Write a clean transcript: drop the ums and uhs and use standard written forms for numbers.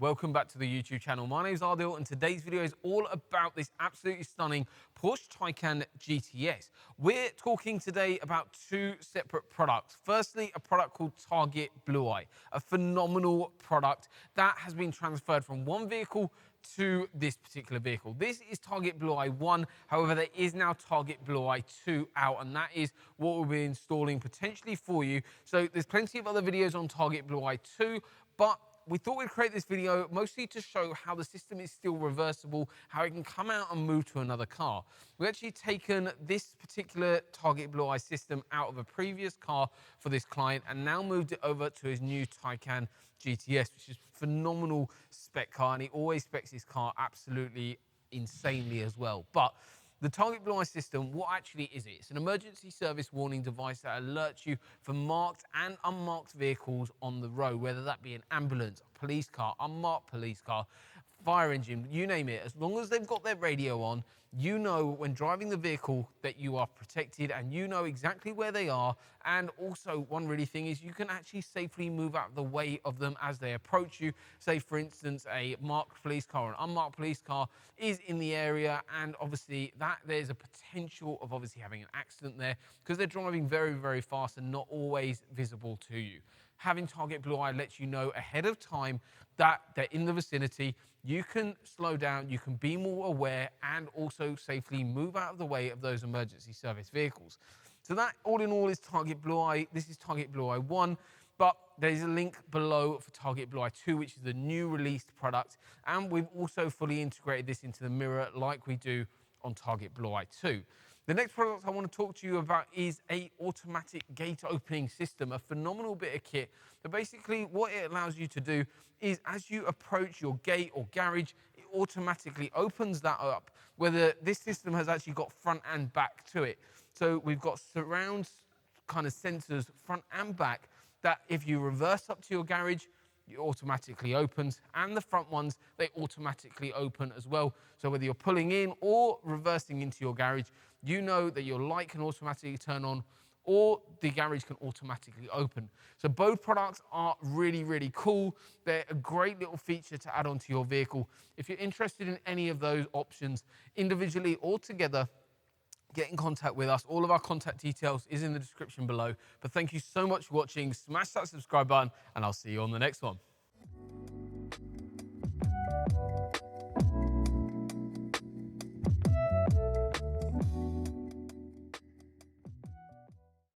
Welcome back to the YouTube channel. My name is Ardil and today's video is all about this absolutely stunning Porsche Taycan GTS. We're talking today about two separate products. Firstly, a product called Target Blu Eye, a phenomenal product that has been transferred from one vehicle to this particular vehicle. This is Target Blu Eye 1, however there is now Target Blu Eye 2 out, and that is what we'll be installing potentially for you. So there's plenty of other videos on Target Blu Eye 2, but we thought we'd create this video mostly to show how the system is still reversible, how it can come out and move to another car. We've actually taken this particular Target Blu Eye system out of a previous car for this client and now moved it over to his new Taycan GTS, which is a phenomenal spec car, and he always specs his car absolutely insanely as well. But the Target Blu Eye system, what actually is it? It's an emergency service warning device that alerts you for marked and unmarked vehicles on the road, whether that be an ambulance, a police car, unmarked police car, fire engine, you name it. As long as they've got their radio on, you know when driving the vehicle that you are protected and you know exactly where they are. And also one really thing is you can actually safely move out of the way of them as they approach you. Say for instance, a marked police car or an unmarked police car is in the area, and obviously that there's a potential of obviously having an accident there because they're driving very, very fast and not always visible to you. Having Target Blu Eye lets you know ahead of time that they're in the vicinity. You can slow down, you can be more aware, and also safely move out of the way of those emergency service vehicles. So that all in all is Target Blu Eye. This is Target Blu Eye 1, but there's a link below for Target Blu Eye 2, which is the new released product. And we've also fully integrated this into the mirror like we do on Target Blu Eye 2. The next product I want to talk to you about is a automatic gate opening system, a phenomenal bit of kit. But basically what it allows you to do is as you approach your gate or garage, it automatically opens that up, whether this system has actually got front and back to it. So we've got surround kind of sensors front and back that if you reverse up to your garage, it automatically opens, and the front ones, they automatically open as well. So whether you're pulling in or reversing into your garage, you know that your light can automatically turn on or the garage can automatically open. So both products are really, really cool. They're a great little feature to add onto your vehicle. If you're interested in any of those options, individually or together, get in contact with us. All of our contact details is in the description below. But thank you so much for watching. Smash that subscribe button, and I'll see you on the next one.